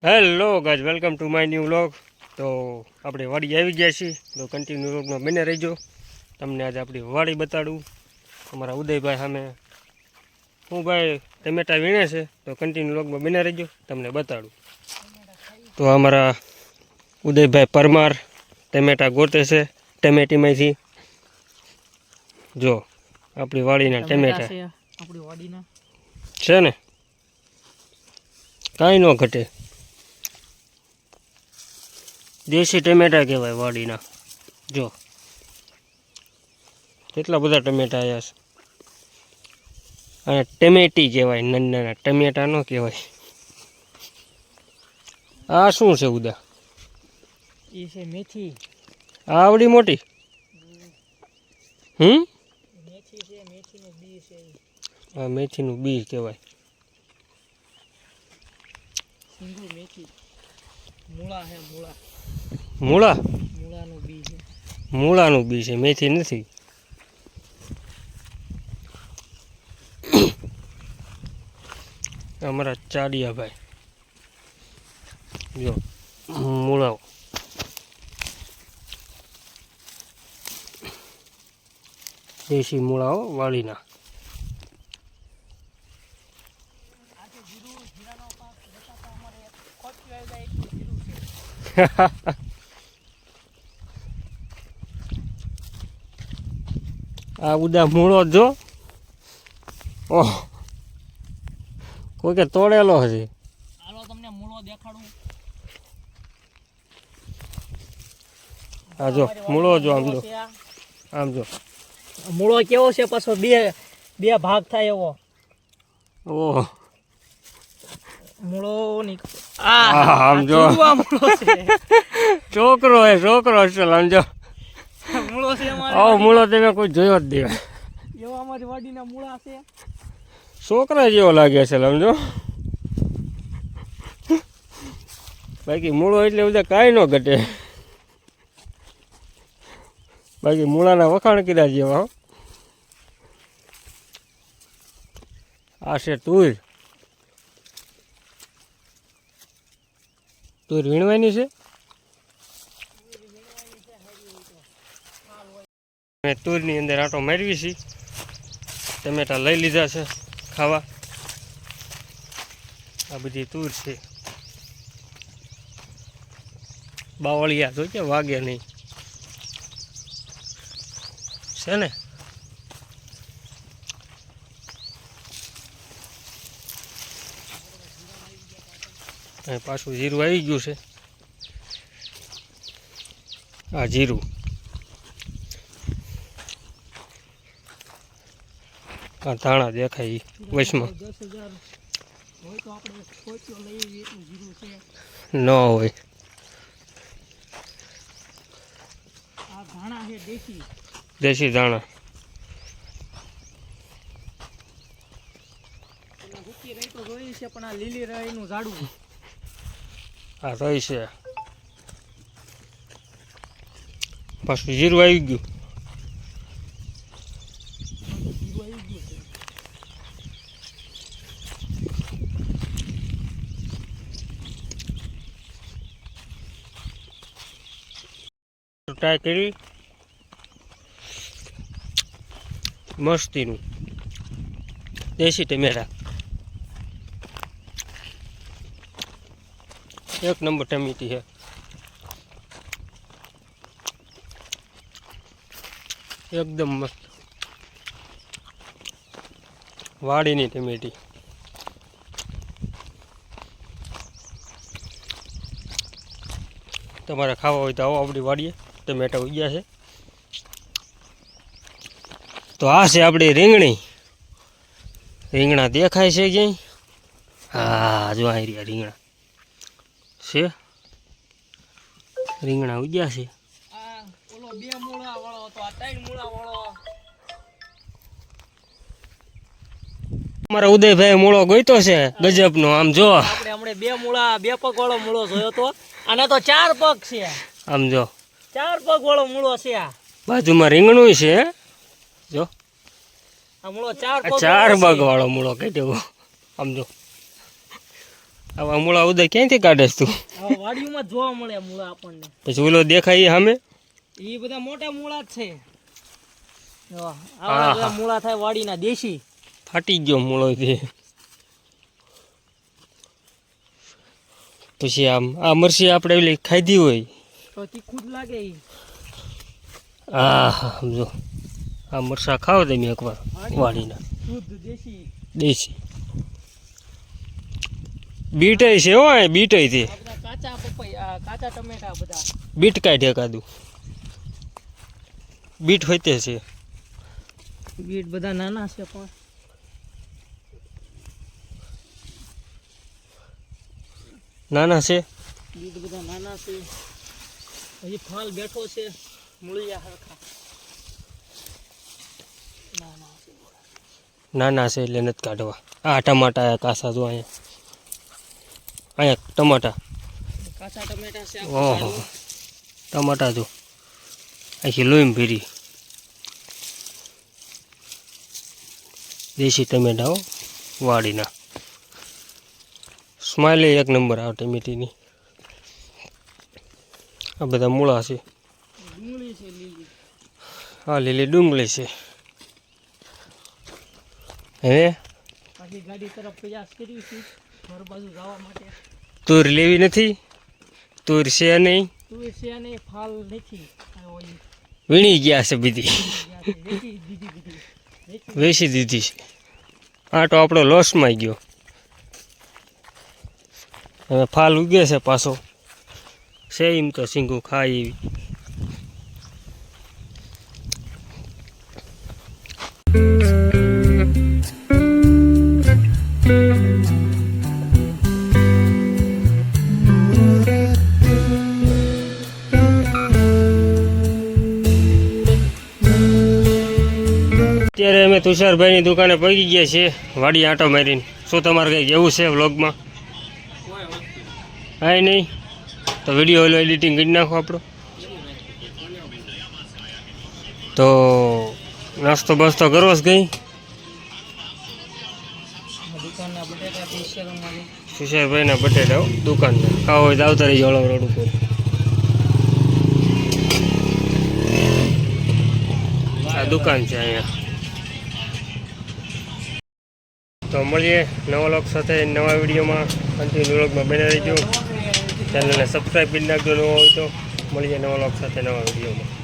Hello guys, welcome to my new vlog. તો આપણે વાડી આવી ગયા છીએ, તો કન્ટિન્યુ વ્લોગમાં બને રહીજો. તમને આજે આપણી વાડી બતાડું. અમારા ઉદયભાઈ સામે હું ભાઈ ટમેટા વીણે છે, તો કન્ટિન્યુ વ્લોગમાં બને રહીજો, તમને બતાડું. તો અમારા ઉદયભાઈ પરમાર ટમેટા ગોતે છે ટમેટીમાંથી. જો આપણી વાડીના ટમેટા છે ને, કાંઈ ન ઘટે. દેશી ટમેટા કહેવાય વાડીના. જો કેટલા બધા ટમેટા આવ્યા છે. અને ટમેટી કહેવાય, નાના ટમેટા ન કહેવાય. આ શું છે ઉદા? એ છે મેથી. આવડી મોટી? મેથી છે, મેથીનું બી છે. આ મેથીનું બી કહેવાય. સિંગુ મેથી. મૂળા છે, મૂળા. મૂળા? મૂળાનું બી છે. મૂળાનું બી છે, મેથી નથી. અમારા ચાડિયા ભાઈ જો મૂળાઓ. દેશી મૂળાઓ વાળીના. આ ઉદા મૂળો જો, ઓહ, કોઈ કે તોડેલો હશે. હાલો તમને મૂળો દેખાડું. આ જો મૂળો જો, આમ જો, આમ જો. મૂળો કેવો છે, પાછો બે ભાગ થાય એવો. ઓહ, મૂળો આમ જો. છોકરો હે, છોકરો છે, સમજો. મૂળો છે આવો મૂળો તમે કોઈ જોયો જ દેવાય. એવો અમારી વાડીના મૂળા છે. છોકરા જેવો લાગે છે, સમજો. બાકી મૂળો એટલે બધા કાંઈ ન ઘટે. બાકી મૂળાના વખાણ કર્યા જેવા. હો, આ છે તુર. તુર વીણવાની છે. મેં તુરની અંદર આંટો મારવી છે. ટમેટા લઈ લીધા છે ખાવા. આ બધી તુર છે. બાવળિયા તો કે વાગે નહીં છે ને. અહીં પાછું જીરું આવી ગયું છે. આ જીરું. આ ધાણા દેખાય વચમાં. ન હોય. આ ધાણા છે દેશી. દેશી ધાણા. હુકી રહી તો જોઈ છે, પણ આ લીલી રહીનું ઝાડવું. આ રહી છે. પાછું જીરું આવી ગયું. ટ્રાય કરી મસ્તીનું દેશી ટમેટા. એક નંબર ટમેટી છે. એકદમ મસ્ત વાડીની ટમેટી. તમારે ખાવા હોય તો આવો આપણી વાડીએ. ટમેટા ઉગ્યા છે. તો આ છે આપણી રીંગણી. રીંગણા દેખાય છે ક્યાંય? હા, જો આ રહ્યા રીંગણા છે. રીંગણા ઉગ્યા છે. ઓલો બે મૂળા વાળો તો આ ત્રણ મૂળા વાળો. અમારા ઉદયભાઈ મૂળો ગોઈતો છે ગજબનો. આમ જો, આપણે હમણે બે પગ વાળો મૂળો જોયો તો. આને તો 4 પગ છે. આમ જો, 4 પગ વાળો મૂળો છે. આ બાજુમાં રીંગણું છે. જો આ મૂળો 4 પગ 4 પગ વાળો મૂળો કઈ દેવો. આમ જો, આવા મૂળા ઉદય ક્યાંથી કાઢેસ તું? હવે વાડીઓમાં જ જોવા મળે મૂળા આપણને. પછી ઓલો દેખાય ઈ સામે એ બધા મોટા મૂળા જ છે. જો આવા બધા મૂળા થાય વાડીના દેશી. ફાટી ગયો મૂળો તે. પછી આ મરસી આપણે ઓલી ખાધી હોય તો તીખું જ લાગે ઈ. હા સમજો આ મરસા ખાઓ તમે એકવાર વાડીના શુદ્ધ દેશી. દેશી બીટાઈ છે હો આ બીટાઈ છે. આ બધા કાચા પપૈયા, કાચા ટમેટા બધા. બીટ કાઢે એકાદું બીટ હોય તે છે. બીટ બધા નાના છે પણ નાના છે. બીટ બધા નાના છે. હજી ફાલ બેઠો છે. મૂળિયા હરખા નાના છે. નાના છે એટલે નથી કાઢવા. આ ટમાટા આયા કાસા જો અહીંયા ટમાટા. કાચા ટમેટા છે. ઓહો ટમાટા જો આખી લોહીમ ભીરી દેશી ટમેટા હો વાડીના. સ્માઇલ એક નંબર આવે ટમેટીની. આ બધા મૂળા છે. ડુંગળી છે લીલી. હા લીલી ડુંગળી છે. હવે આખી ગાડી તરફ પ્રયાસ કર્યું છે ઘર બાજુ જવા માટે. તુર લેવી નથી? તુર છે નહીં? તું છે ને ફાલ નથી. વીણી ગયા છે બીજી વેચી દીધી. વેચી દીધી છે. આટો આપણો લોસમાં ગયો. હવે ફાલ ઉગે છે પાછો છે એમ તો સિંગું ખાય એવી. અત્યારે અમે તુષારભાઈની દુકાને પહોંચી ગયા છીએ વાડી આંટો મારીને. શું તમારે કંઈક એવું છે વ્લોગમાં? હા નહીં તો વિડીયો ઓલો એડિટિંગ કરી નાખો આપણો. તો નાસ્તો બાસ્તો કરવો છે કંઈ? દુકાનના બટેટા સ્પેશિયલમાં તુષારભાઈના બટેટા હો દુકાનના. ખાવા હોય તો આવતા રહીજો ઓલો રોડ ઉપર. આ દુકાન છે અહીંયા. તો મળીએ નવા લોક સાથે નવા વિડીયોમાં. કન્ટિન્યુ વ્લોગમાં બને રહીજો. ચેનલને સબસ્ક્રાઈબ કરી નાખજો ન હોય તો. મળીએ નવા લોક સાથે નવા વિડીયોમાં.